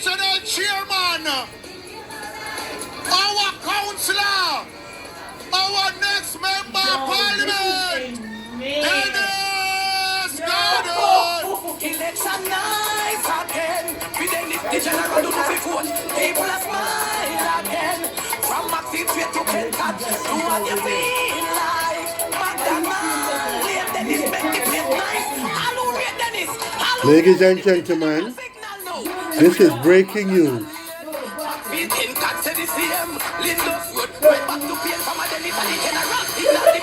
national chairman, our councillor, our next member of parliament, Dennis Gordon. Election night again. We then lift the general to the phone. People are smile again. From Maxi Street to Kentucky, do what you feel like. McDonald's, Ray Dennis, make the place nice. Hello, Ray Dennis. Ladies and gentlemen, this is breaking news.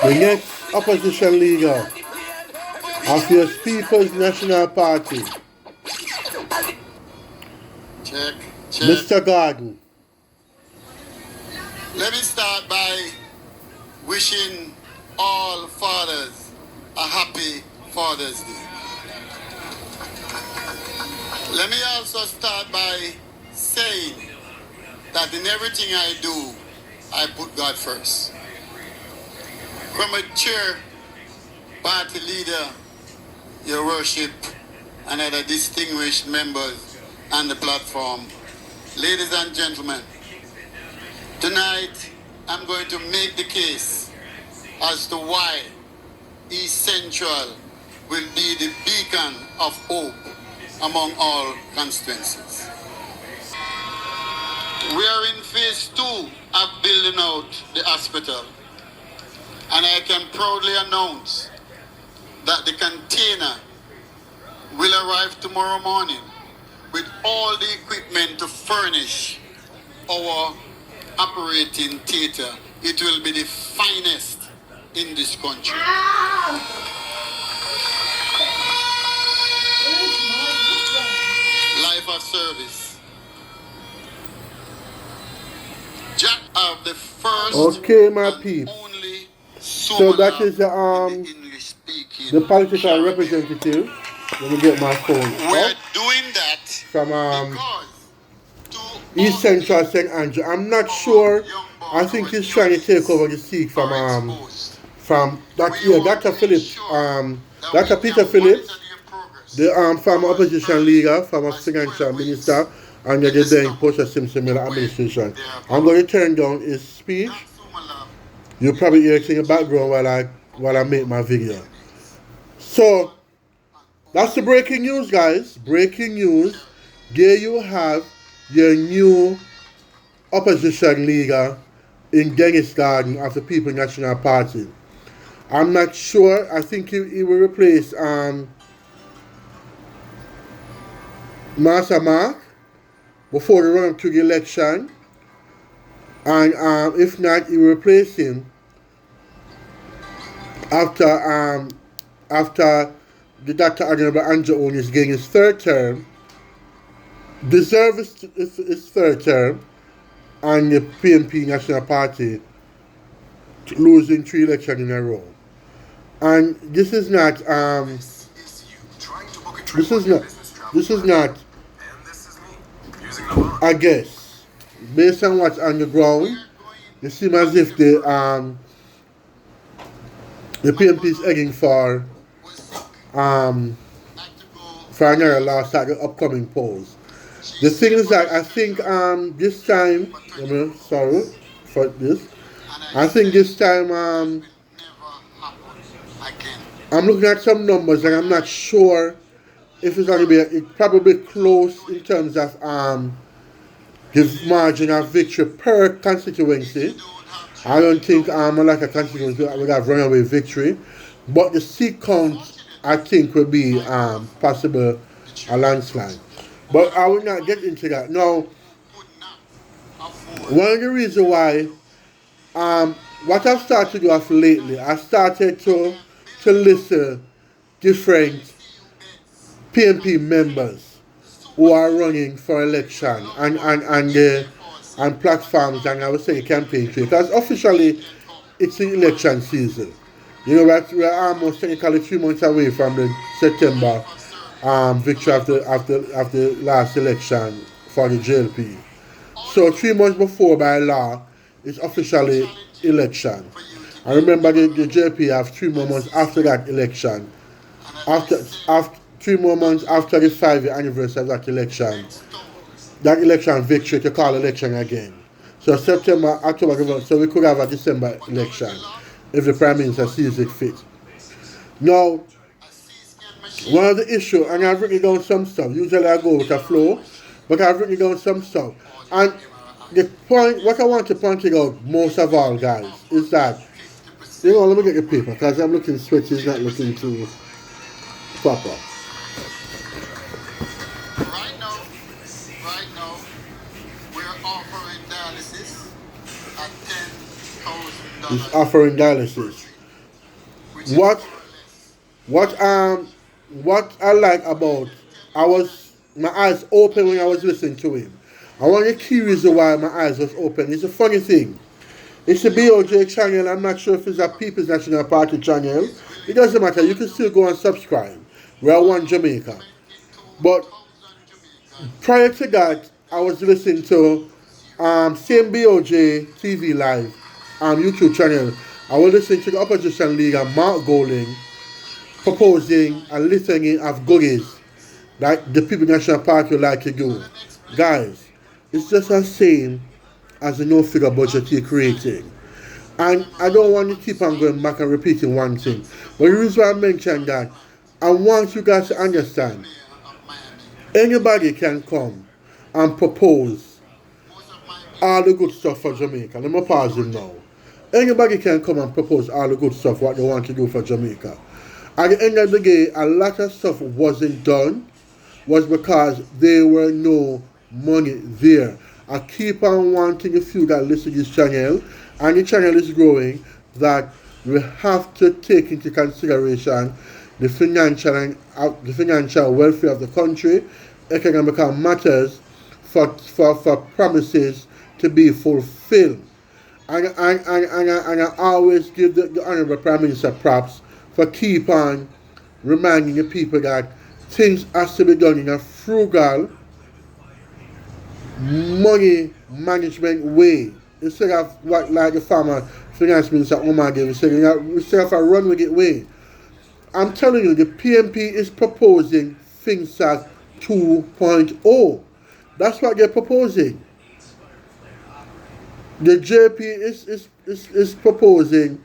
The next opposition leader of your People's National Party, Check. Mr. Gordon. Let me start by wishing all fathers a happy Father's Day. Let me also start by saying that in everything I do, I put God first. From a chair, party leader, your worship, and other distinguished members on the platform, ladies and gentlemen, tonight I'm going to make the case as to why East Central will be the beacon of hope among all constituencies. We are in phase 2 of building out the hospital, and I can proudly announce that the container will arrive tomorrow morning with all the equipment to furnish our operating theater. It will be the finest in this country. Life of service. Jack of the first Okay, my and peeps. only So that is in the English-speaking the political representative. Let me get my phone We're up doing that from because to East Central St. Andrew. I'm not sure. I think he's trying to take over the seat from Dr. Phillips, Dr. Peter Phillips, the former opposition leader, former financial minister, under the then Portia Simpson Miller administration. I'm going to turn down his speech. You'll probably hear it in the background while I make my video. So that's the breaking news, guys. Breaking news. There you have your new opposition leader in Dennis Gordon of the People's National Party. I'm not sure. I think he will replace Master Mark before the run to the election. And if not, he will replace him after the Dr. Honorable Andrew Owen is getting his third term, deserves his third term, and the PNP National Party losing 3 elections in a row. And this is not I guess, based on what's on the ground, it seems as if the PNP is heading for another loss at the upcoming polls. The thing is that I think this time, sorry for this, I think this time I'm looking at some numbers and I'm not sure if it's going to be, it's probably close in terms of the margin of victory per constituency. I don't think like a constituency would have runaway victory, but the seat count I think will be possible a landslide. But I will not get into that. Now, one of the reasons why, what I've started to do of lately, I started to listen different PNP members who are running for election and platforms and I would say campaign trail. Because officially it's the election season. You know, we're almost technically 3 months away from the September victory of the last election for the JLP. So 3 months before, by law, it's officially election. I remember the JLP have 3 more months after that election. After 3 more months after the 5-year anniversary of that election, that election victory to call election again. So September, October, November, so we could have a December election if the Prime Minister sees it fit. Now, one of the issues, and I've written down some stuff, usually I go with a flow, but I've written down some stuff. And the point, what I want to point out most of all, guys, is that, let me get the paper, because I'm looking sweaty, it's not looking too proper. Right now, we're offering dialysis at $10,000. He's offering dialysis. What I like about, my eyes open when I was listening to him. I want the key reason why my eyes was open. It's a funny thing. It's a BOJ channel. I'm not sure if it's a People's National Party channel. It doesn't matter. You can still go and subscribe. We're One Jamaica. But prior to that, I was listening to same BOJ TV Live YouTube channel. I was listening to the opposition leader Mark Golding proposing a litany of goodies that the People's National Party would like to do. Guys, it's just the same as the no-figure budget you're creating. And I don't want to keep on going back and repeating one thing. But the reason why I mentioned that, I want you guys to understand, anybody can come and propose all the good stuff for Jamaica. Let me pause it now. Anybody can come and propose all the good stuff, what they want to do for Jamaica. At the end of the day, a lot of stuff wasn't done was because there were no money there. I keep on wanting the few that listen to this channel, and the channel is growing, that we have to take into consideration the financial welfare of the country, economical matters for promises to be fulfilled. And I always give the Honourable Prime Minister props for keep on reminding the people that things has to be done in a frugal, money management way. Instead of what like the former finance minister Omar gave said, instead of a run with it way. I'm telling you, the PNP is proposing things at 2.0. That's what they're proposing. The JP is proposing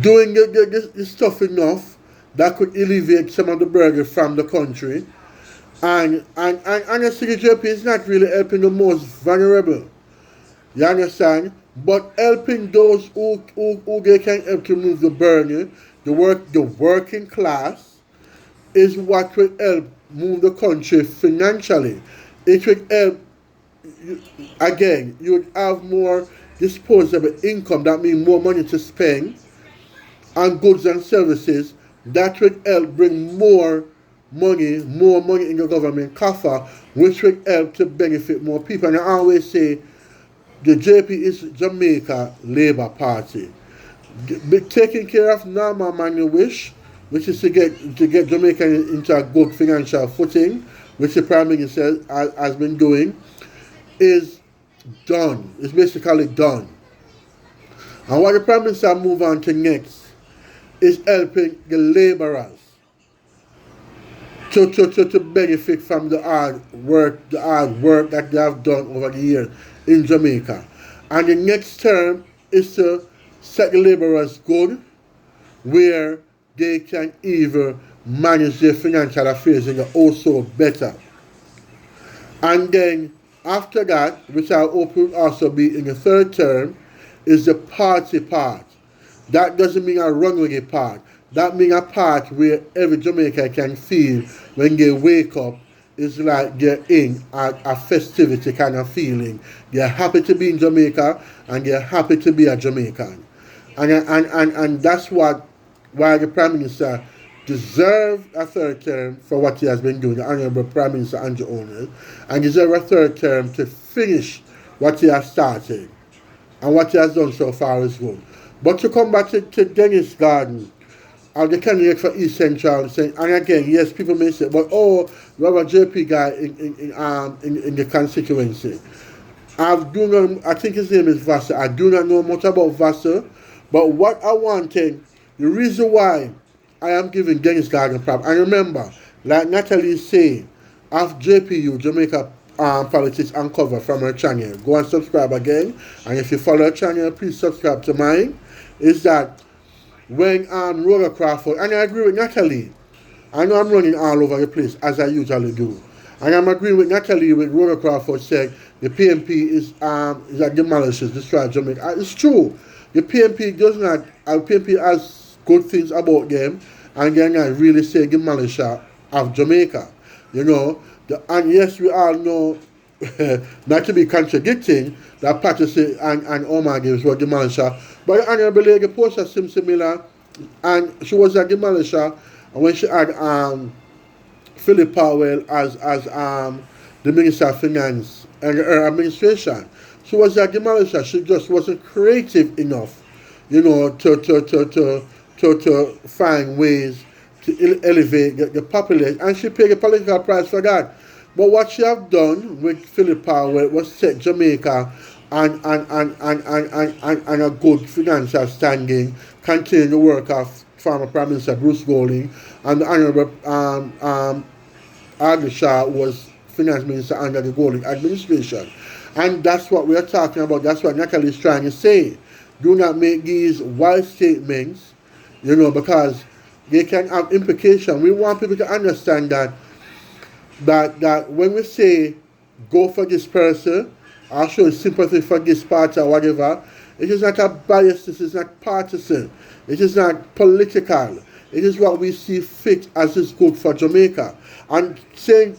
doing the stuff enough that could alleviate some of the burden from the country. And honestly, the JP is not really helping the most vulnerable. You understand? But helping those who they can help to move the burden, the working class, is what will help move the country financially. It will help, again, you would have more disposable income, that means more money to spend on goods and services. That would help bring more money in the government coffer, which would help to benefit more people. And I always say, the JP is Jamaica Labour Party. Taking care of normal man wish, which is to get Jamaica into a good financial footing, which the Prime Minister has been doing, is done. It's basically done. And what the Prime Minister move on to next is helping the labourers to benefit from the hard work that they have done over the years in Jamaica. And the next term is to set the labourers good, where they can even manage their financial affairs in the also better. And then after that, which I hope will also be in the third term, is the party part. That doesn't mean a runway part. That means a part where every Jamaican can feel when they wake up, it's like they're in a festivity kind of feeling. They're happy to be in Jamaica and they're happy to be a Jamaican. And that's why the Prime Minister deserves a third term for what he has been doing, the Honourable Prime Minister Andrew Owners, and deserves a third term to finish what he has started. And what he has done so far is good. But to come back to Dennis Garden, the candidate for East Central, saying, and again, yes, people may say, but we have a JP guy in the constituency. I think his name is Vassar. I do not know much about Vassar, but what I wanted, the reason why I am giving Dennis Garden prop, and remember, like Natalie is saying, of JPU, Jamaica politics uncovered from her channel. Go and subscribe again. And if you follow her channel, please subscribe to mine. Is that when Rhoda Crawford, and I agree with Natalie. I know I'm running all over the place as I usually do. And I'm agreeing with Natalie when Rhoda Crawford said the PNP is that demolishes, destroys Jamaica. It's true. The PNP does not, PNP has good things about them, and they're not really say demolisher of Jamaica. You know, and yes, we all know, not to be contradicting, that Patterson and Omar Gibbs were demolisher, but the Honorable Lady Portia Simpson Miller, and she was a demolisher, and when she had Philip Powell as the Minister of Finance and her administration, she was a demolisher. She just wasn't creative enough, you know, to find ways to elevate the population, and she paid a political price for that. But what she have done with Philip Powell was set Jamaica on a good financial standing, continue the work of former Prime Minister Bruce Golding, and the Honorable Ardley Shaw was Finance Minister under the Golding administration. And that's what we are talking about. That's what Natalie is trying to say. Do not make these wild statements, you know, because they can have implications. We want people to understand that when we say go for this person or show sympathy for this party or whatever, it is not a bias, it is not partisan, it is not political. It is what we see fit as is good for Jamaica. And saying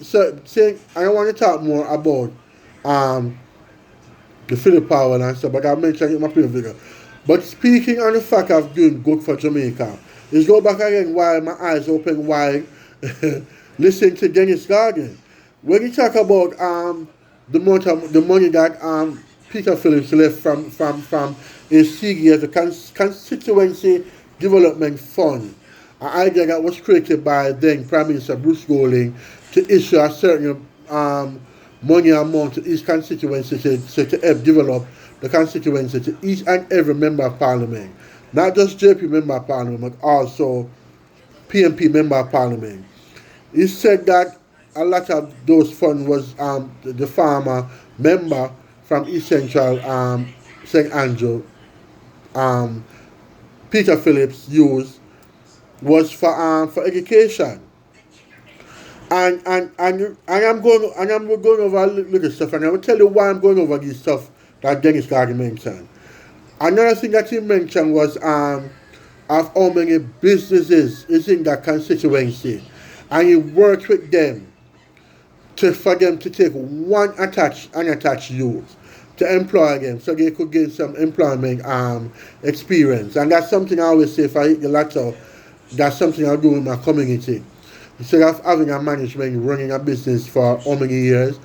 I don't want to talk more about the Philip Powell and stuff, but I mentioned it in my previous video. But speaking on the fact of doing good for Jamaica, is go back again while my eyes open wide, listen to Dennis Garden. When you talk about the money that Peter Phillips left from a CDS, the Constituency Development Fund, an idea that was created by then Prime Minister Bruce Golding to issue a certain money amount to each constituency to help develop the constituency to each and every member of Parliament. Not just JP member of Parliament, but also PNP member of Parliament. He said that a lot of those funds was the former member from East Central St. Andrew, Peter Phillips used was for education. And I'm going over a little stuff, and I will tell you why I'm going over this stuff that Dennis Garden mentioned. Another thing that he mentioned was of how many businesses is in that constituency, and he worked with them for them to take one unattached youth to employ them so they could get some employment experience. And that's something I always say if I hit the latter, that's something I do in my community. Instead of having a management running a business for how many years,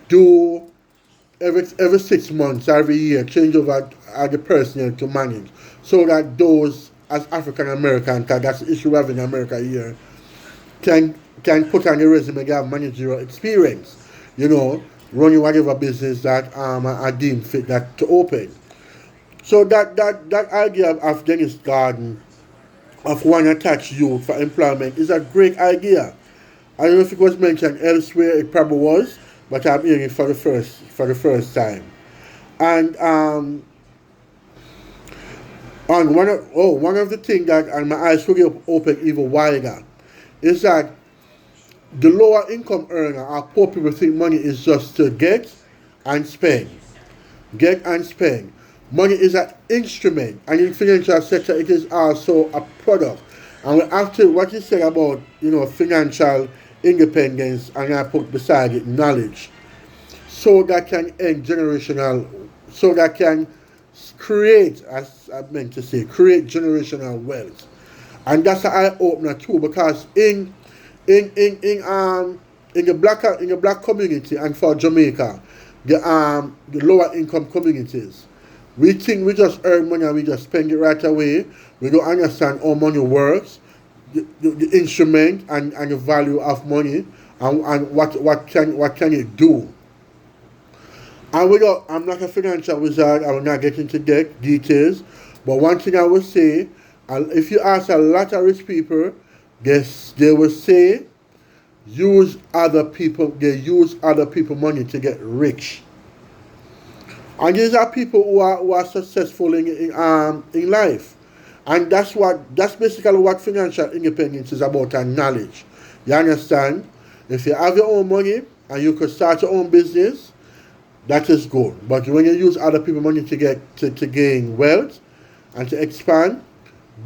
do every 6 months, every year, change over the personnel to manage, so that those as African American, because that's the issue we have in America here, can put on the resume they have managerial experience, you know, running whatever business that are deemed fit that to open. So that idea of Dennis Garden of one attached youth for employment is a great idea. I don't know if it was mentioned elsewhere, it probably was, but I'm hearing it for the first time. And on one of the things that, and my eyes will open even wider, is that the lower income earner or poor people think money is just to get and spend. Get and spend. Money is an instrument, and in the financial sector it is also a product. And after what you said about, you know, financial independence, and I put beside it knowledge, so that can end generational, so that can create, as I meant to say, create generational wealth. And that's an eye opener too, because in the black community and for Jamaica, the lower income communities, we think we just earn money and we just spend it right away. We don't understand how money works, the instrument and the value of money, and what can it do. And I'm not a financial wizard, I will not get into details, but one thing I will say, if you ask a lot of rich people, they will say use other people. They use other people money to get rich. And these are people who are successful in life. And that's basically what financial independence is about, and knowledge. You understand? If you have your own money and you could start your own business, that is good. But when you use other people's money to gain wealth and to expand,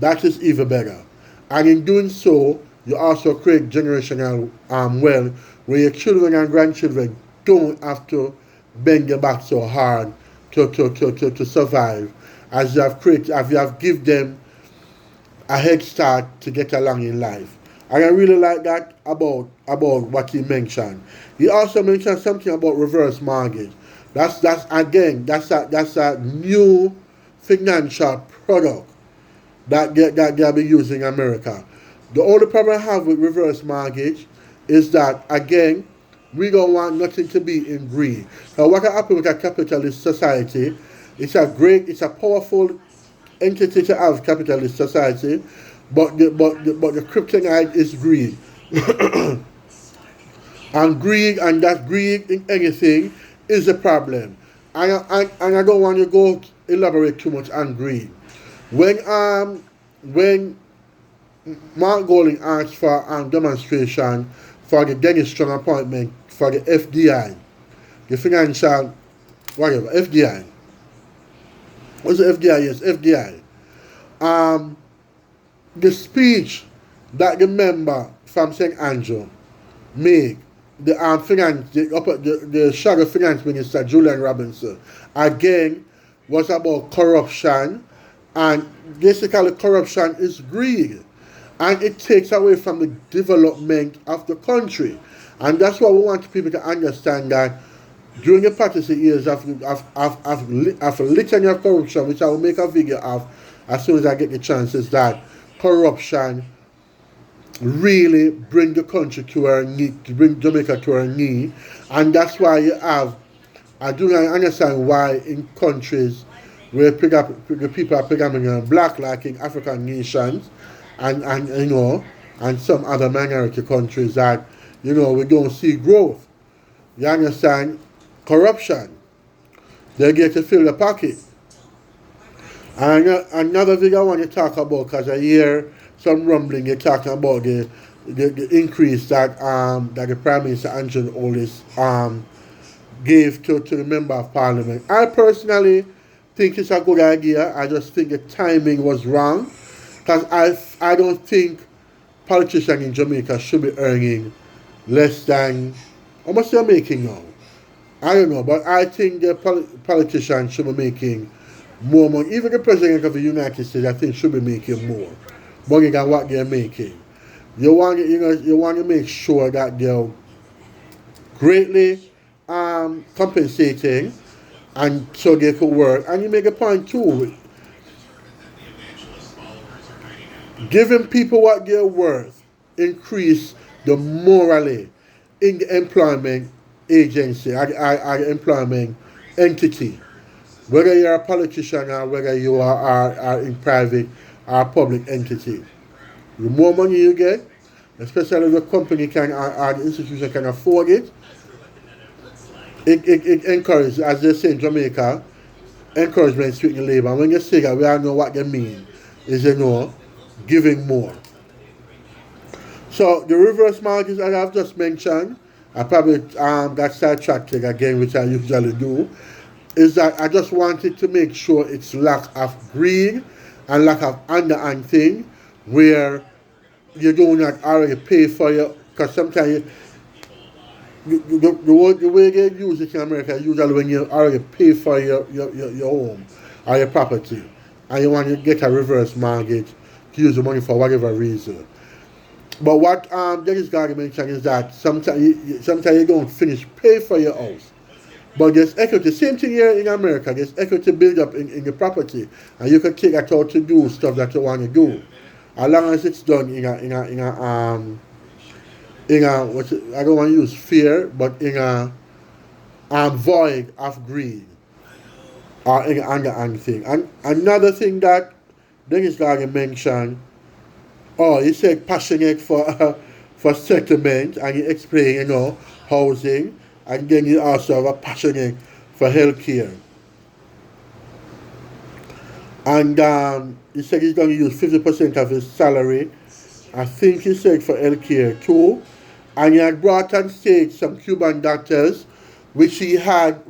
that is even better. And in doing so, you also create generational wealth where your children and grandchildren don't have to bend their back so hard to survive, as you have give them a head start to get along in life. And I really like that about what he mentioned. He also mentioned something about reverse mortgage. That's a new financial product that they have been using in America. The only problem I have with reverse mortgage is that, again, we don't want nothing to be in greed. Now, what happens with a capitalist society? It's a powerful entity to have capitalist society, but the kryptonite is greed. And that greed in anything is a problem. And I don't want to go elaborate too much on greed. When Mark Golding asked for demonstration for the Dennis Strong appointment for the FDI, the financial, whatever, FDI. What's the FDI? Yes, FDI. The speech that the member from St. Andrew made, the shadow finance minister, Julian Robinson, again, was about corruption, and basically corruption is greed. And it takes away from the development of the country. And that's why we want people to understand that during the practicing years of litany of corruption, which I will make a video of as soon as I get the chance, is that corruption really bring the country to our knee, to bring Jamaica to our knee. And that's why I do not understand why in countries where the people are predominantly black, like in African nations, and some other minority countries, that we don't see growth. You understand? Corruption. They get to fill the pocket. And another thing I want to talk about, because I hear some rumbling, you're talking about the increase that the Prime Minister Angela Ollis gave to the Member of Parliament. I personally think it's a good idea. I just think the timing was wrong, because I don't think politicians in Jamaica should be earning less than how much they're making now. I don't know, but I think the politicians should be making more money. Even the President of the United States, I think, should be making more money than what they're making. You want to make sure that they're greatly compensating, and so they could work. And you make a point too, giving people what they're worth increase the morale in the employment agency, or the employment entity, whether you're a politician or whether you are in private or public entity. The more money you get, especially if the company or the institution can afford it, it encourages, as they say in Jamaica, encouragement sweetening labor. And when you say that, we all know what they mean, is giving more. So the reverse mortgage, as I've just mentioned, I probably got sidetracked again, which I usually do, is that I just wanted to make sure it's lack of greed and lack of underhand thing, where you do not already pay for your, because sometimes the way they use it in America, usually when you already pay for your home or your property, and you want to get a reverse mortgage to use the money for whatever reason. But what Dennis Garden mentioned is that sometimes you don't finish pay for your house, but there's equity. Same thing here in America. There's equity build up in the property, and you can take that out to do stuff that you want to do, as long as it's done in a I don't want to use fear, but in a void of greed or in an underhand thing. And another thing that Dennis Garden mentioned, he said passionate for for settlement, and he explained, housing, and then he also have a passion for healthcare. And he said he's going to use 50% of his salary, I think he said, for healthcare too. And he had brought on stage some Cuban doctors, which he has at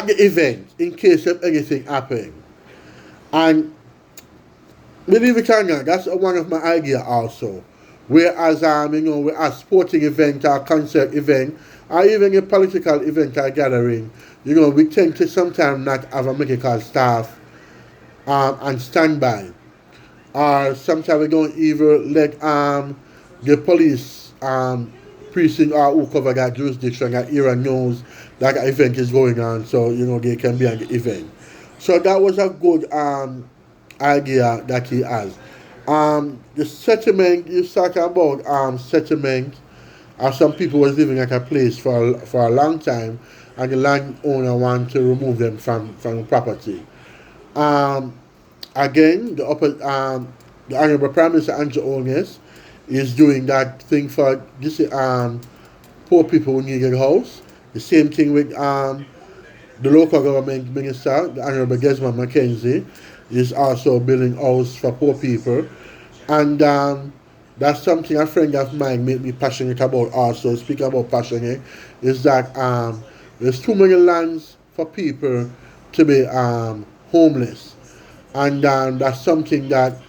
the event in case of anything happening. And believe it or not, that's one of my ideas also. Whereas we're a sporting event or concert event, or even a political event or gathering, we tend to sometimes not have a medical staff and standby. Or sometimes we don't even let the police precinct or who cover that jurisdiction that era knows that an event is going on, so they can be at the event. So that was a good idea that he has. The settlement, you talking about settlement, some people was living at a place for a long time, and the landowner want to remove them from the property. Again, the Honorable Prime Minister Andrew Holness is doing that thing for this poor people who need a house. The same thing with the local government minister, the Honorable Desmond McKenzie, is also building house for poor people. And that's something a friend of mine made me passionate about also. Speaking about passionate, is that there's too many lands for people to be homeless. And that's something that,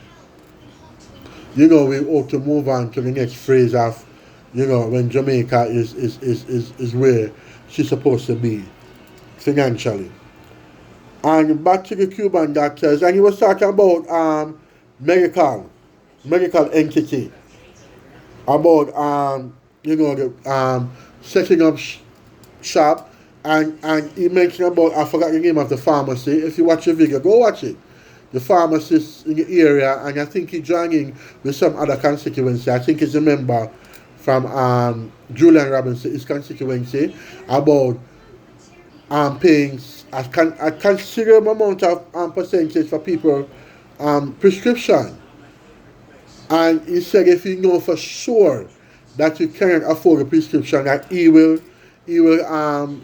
we ought to move on to the next phase of, when Jamaica is where she's supposed to be financially. And back to the Cuban doctors, and he was talking about medical entity, about setting up shop, and he mentioned about, I forgot the name of the pharmacy. If you watch the video, go watch it. The pharmacist in the area, and I think he's joining with some other constituency. I think he's a member from Julian Robinson, his constituency, about paying a considerable amount of percentage for people prescription. And he said if you know for sure that you cannot afford a prescription, that he will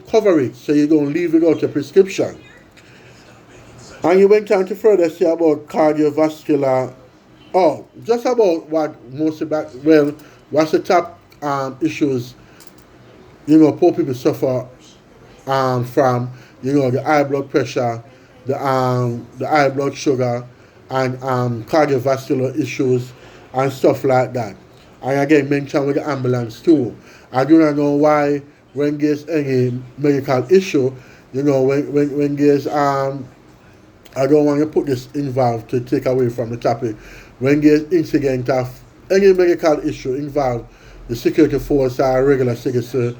cover it, so you don't leave without a prescription. And he went on to further say about cardiovascular, just about what's the top issues, poor people suffer from, the high blood pressure, the high blood sugar, and cardiovascular issues and stuff like that. And again, mentioned with the ambulance too. I do not know why when there's any medical issue, when there's I don't want to put this involved to take away from the topic. When there's incident of any medical issue involved, the security force or regular citizen,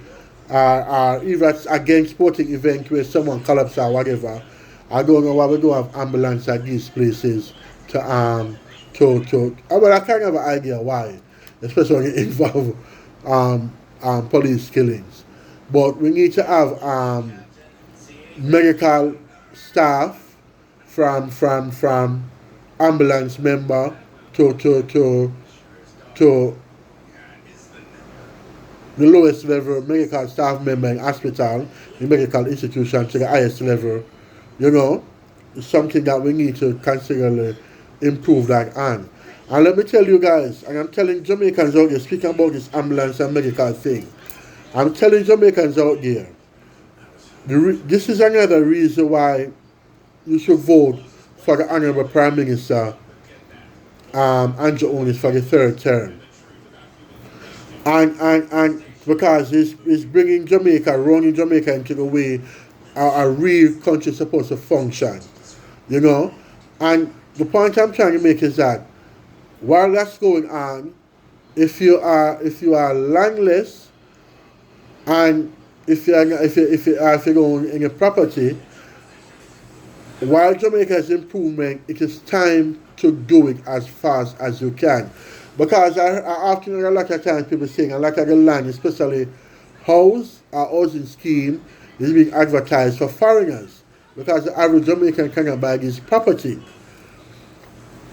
or even against sporting event where someone collapses or whatever, I don't know why we don't have ambulance at these places to well, I can't have an idea why, especially when it involve police killings. But we need to have medical staff from ambulance member to the lowest level medical staff member in hospital, the medical institution, to the highest level. It's something that we need to considerably improve that on. And let me tell you guys, and I'm telling Jamaicans out there, speaking about this ambulance and medical thing, I'm telling Jamaicans out there, this is another reason why you should vote for the Honorable Prime Minister Andrew Holness for the third term. And because it's bringing Jamaica, running Jamaica into the way a real country is supposed to function. And the point I'm trying to make is that while that's going on, if you are landless, and if you're going in a property, while Jamaica's improvement, it is time to do it as fast as you can. Because I often hear a lot of times people saying a lot of the land, especially housing scheme, is being advertised for foreigners. Because the average Jamaican cannot buy this property.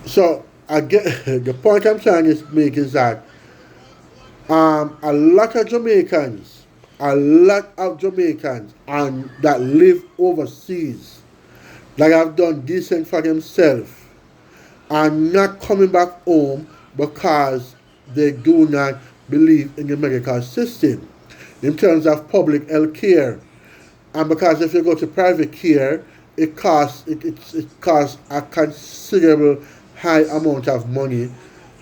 So again, the point I'm trying to make is that a lot of Jamaicans, and that live overseas, that have done decent for themselves, are not coming back home because they do not believe in the medical system in terms of public health care. And because if you go to private care, it costs a considerable high amount of money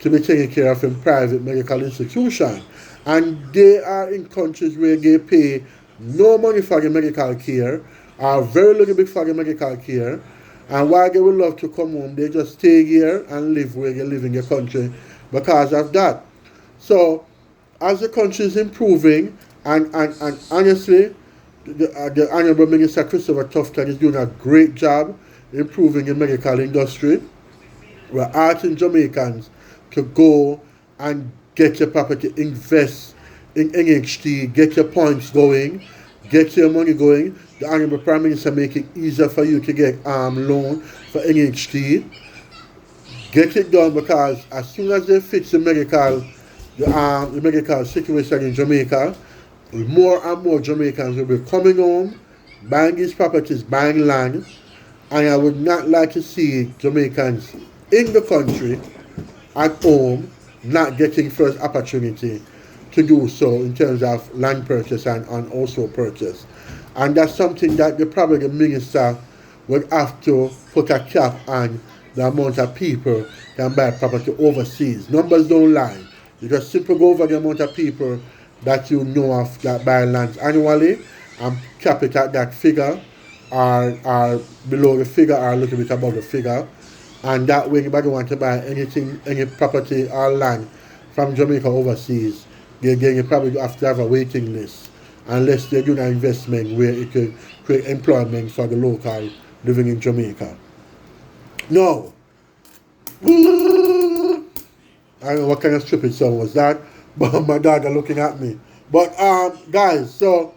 to be taken care of in private medical institutions. And they are in countries where they pay no money for the medical care, or very little bit for the medical care. And while they would love to come home, they just stay here and live where they live in the country because of that. So as the country is improving, and honestly, the Honorable Minister Christopher Tufton is doing a great job improving the medical industry. We're asking Jamaicans to go and get your property, invest in NHT, get your points going, get your money going. The Honorable Prime Minister make it easier for you to get loan for NHT. Get it done, because as soon as they fix the medical situation in Jamaica, more and more Jamaicans will be coming home, buying these properties, buying land, and I would not like to see Jamaicans in the country at home not getting first opportunity to do so in terms of land purchase and also purchase. And that's something that the minister would have to put a cap on the amount of people can buy property overseas. Numbers don't lie. You just simply go over the amount of people that you know of that buy lands annually and cap it at that figure, or below the figure, or a little bit above the figure. And that way, anybody want to buy anything, any property or land from Jamaica overseas, you probably have to have a waiting list, unless they do an investment where it could create employment for the local living in Jamaica. No. I don't know what kind of stupid song was that, but my dad are looking at me. But guys, so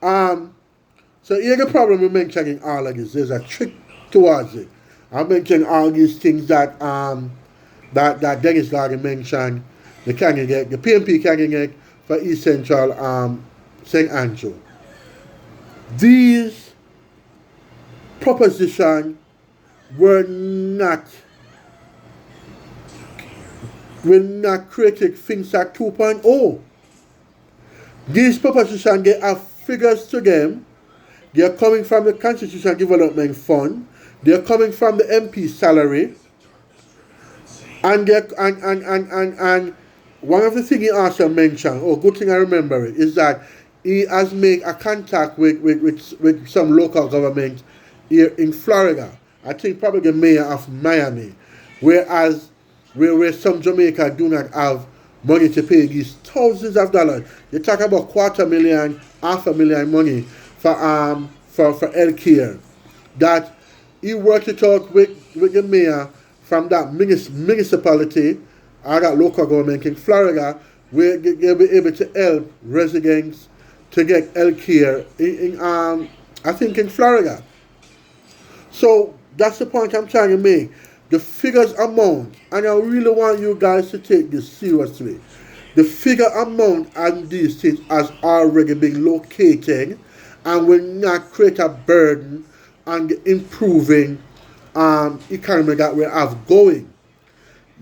here's the problem with mentioning all of this. There's a trick towards it. I mentioned all these things that that Dennis Garden mentioned. The candidate, the PNP candidate for East Central St. Andrew. These propositions were not created things at 2.0. These propositions, they have figures to them. They are coming from the Constitution Development Fund. They are coming from the MP salary. And one of the things he also mentioned, good thing I remember it, is that he has made a contact with some local government here in Florida. I think probably the mayor of Miami. Whereas where some Jamaica do not have money to pay these thousands of dollars. You talk about $250,000, $500,000 money for health care. That he worked it out with the mayor from that municipality or that local government in Florida, where they'll be able to help residents to get health care I think in Florida. So that's the point I'm trying to make. The figures amount, and I really want you guys to take this seriously. The figure amount on these things has already been located and will not create a burden on the improving economy that we have going.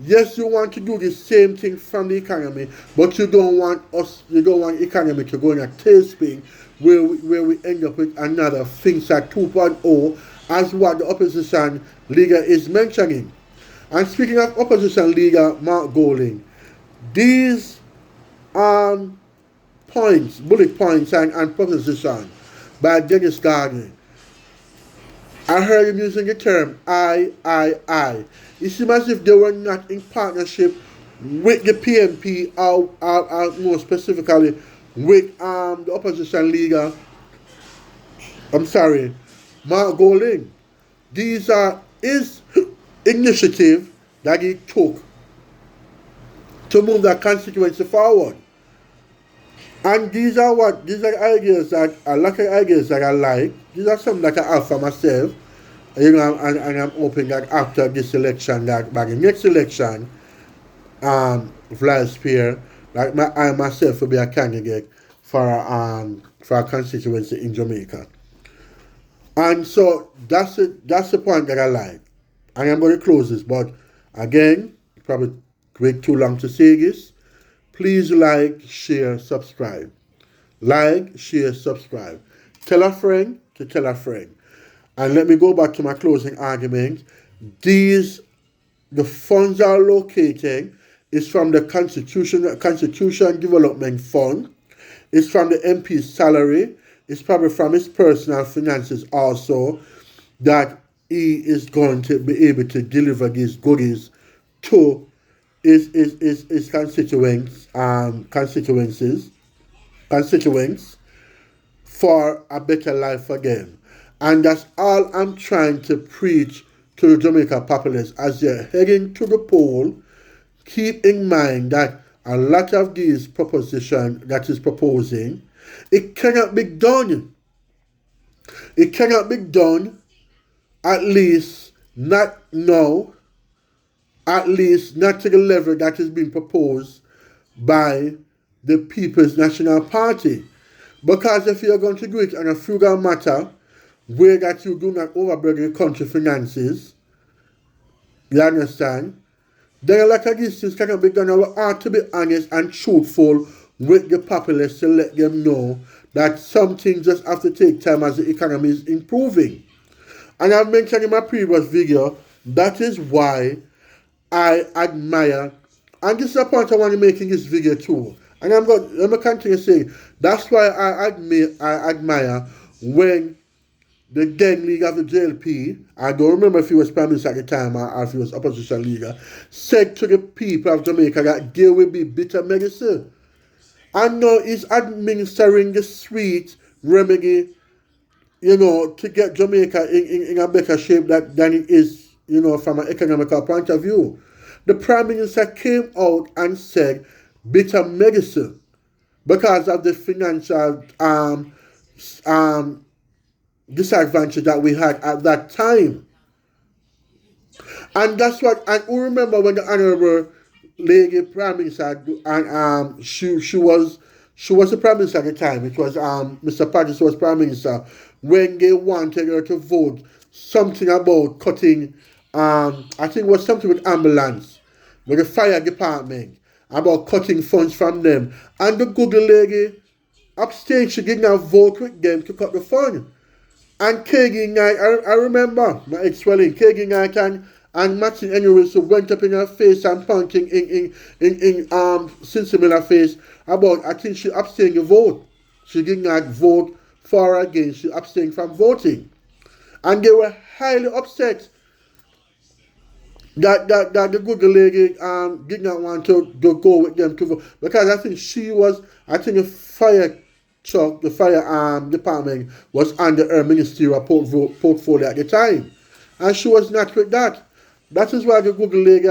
Yes, you want to do the same thing from the economy, but you don't want the economy to go in a tailspin where we end up with another things at 2.0, as what the opposition leader is mentioning. And speaking of opposition leader Mark Golding, these points, bullet points and proposition by Dennis Gardner, I heard him using the term I. It seems as if they were not in partnership with the PNP or more specifically with the opposition leader, Mark Golding. These are his initiative that he took to move the constituency forward. And these are ideas that a lot of ideas that I like. These are some that I have for myself. And I'm hoping that after this election, that by the next election, Vlad Spear, like I myself will be a candidate for a constituency in Jamaica. And so that's the point that I like. And I'm going to close this, but again, probably wait too long to say this. Please like, share, subscribe. Like, share, subscribe. Tell a friend to tell a friend. And let me go back to my closing argument. The funds are located. It's from the Constitution Development Fund. It's from the MP's salary. It's probably from his personal finances also that he is going to be able to deliver these goodies to his constituents for a better life for them. And that's all I'm trying to preach to the Jamaica populace as they're heading to the poll. Keep in mind that a lot of these propositions that is proposing, it cannot be done. It cannot be done, at least not now, at least not to the level that is being proposed by the People's National Party. Because if you're going to do it on a frugal matter, where that you do not overburden the country finances, you understand? Then a lot of these things cannot be done. We ought to be honest and truthful with the populace to let them know that some things just have to take time as the economy is improving. And I've mentioned in my previous video, that is why I admire, and this is a point I want to make in this video too. And I'm going to continue saying, that's why I admire when the then leader of the JLP, I don't remember if he was Prime Minister at the time or if he was opposition leader, said to the people of Jamaica that there will be bitter medicine. And now he's administering the sweet remedy, to get Jamaica in a better shape than it is, from an economical point of view. The Prime Minister came out and said bitter medicine because of the financial disadvantage that we had at that time. And that's what, and we remember when the Honorable Lady Prime Minister, and she was the Prime Minister at the time. It was Mr. Patterson was Prime Minister when they wanted her to vote something about cutting, I think it was something with ambulance, with the fire department, about cutting funds from them. And the good lady abstained. She did not vote with them to cut the fund. And Kegi Knight, I remember my ex-swelling, Kegi Knight and Martin Anyways went up in her face and pointing in Cincinnati face about, I think she abstained the vote. She did not vote for or against, she abstained from voting. And they were highly upset that the good lady did not want to go with them to vote. Because I think the fire truck, the fire department was under her ministerial portfolio at the time. And she was not with that. That is why the good lady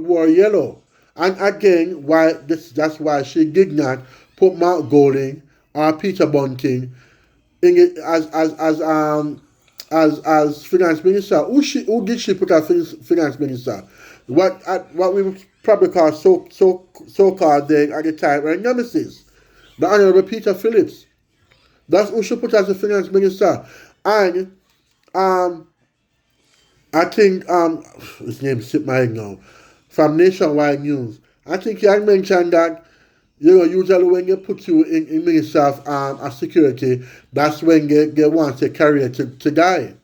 wore yellow. And again, that's why she did not put Mark Golding or Peter Bunting in it as finance minister. Who did she put as finance minister? What we would probably call so-called then at the time her nemesis, the Honorable Peter Phillips. That's who she put as the finance minister. And I think his name slipped my head now. From Nationwide News, I think he had mentioned that usually when they put you in Minister of Security, that's when they want a career to die.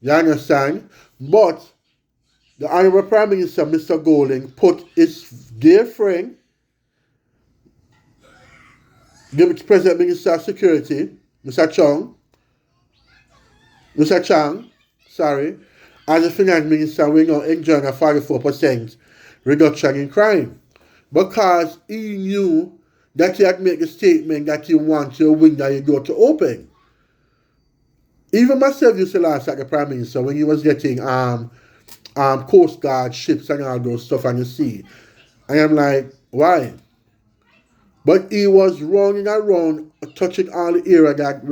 You understand? But the Honorable Prime Minister, Mr. Golding, put his dear friend, the President Minister of Security, Mr. Chang, as a finance minister, we now enjoying a 44% reduction in crime. Because he knew that he had made the statement that he wants your window you go to open. Even myself used to laugh at the Prime Minister when he was getting Coast Guard ships and all those stuff on the sea. And I'm like, why? But he was running touching all the area that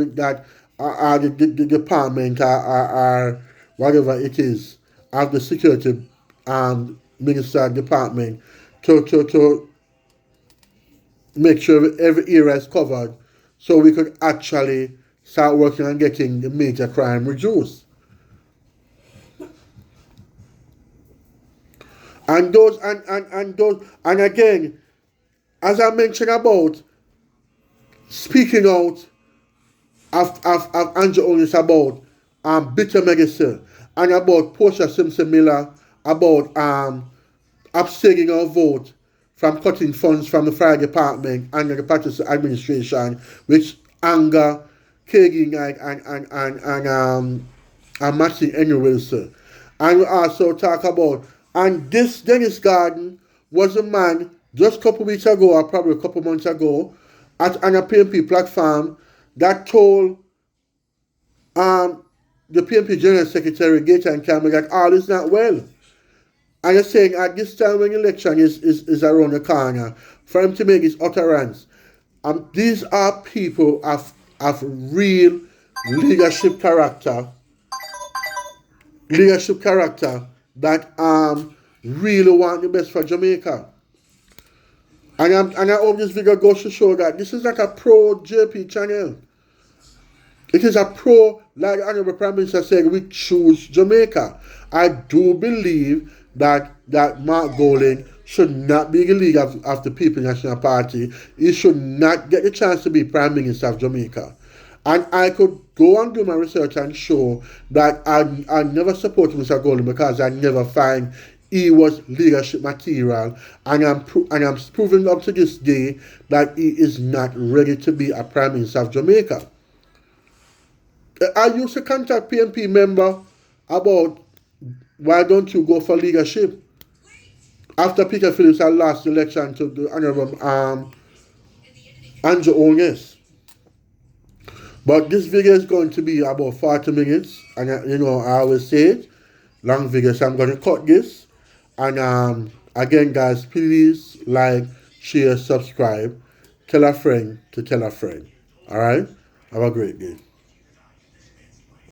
the department are whatever it is, of the security minister department to make sure every area is covered so we could actually start working on getting the major crime reduced. And those and again, as I mentioned about speaking out of Andrew Owens about bitter medicine and about Portia Simpson Miller about abstaining our vote from cutting funds from the fire department under the Patterson administration, which anger Kagan and Matthew Henry Wilson. And we also talk about, and this Dennis Garden was a man just a couple weeks ago, or probably a couple months ago, on a PNP platform that told the PNP General Secretary Gator and Campbell that all is not well. And you're saying at this time when election is around the corner, for him to make his utterance. These are people of real leadership character that really want the best for Jamaica. And I hope this video goes to show that this is not a pro-JP channel. It is a pro, like the Honorable Prime Minister said, we choose Jamaica. I do believe that Mark Golding should not be the leader of the People's National Party. He should not get the chance to be Prime Minister of Jamaica. And I could go and do my research and show that I never supported Mr. Golding because I never find he was leadership material, and I'm proving up to this day that he is not ready to be a Prime Minister of Jamaica. I used to contact PNP member about why don't you go for leadership after Peter Phillips had lost the election to the Honorable Andrew Owens. But this video is going to be about 40 minutes, and I always say it, long video, so I'm going to cut this. And again, guys, please like, share, subscribe, tell a friend to tell a friend. All right? Have a great day.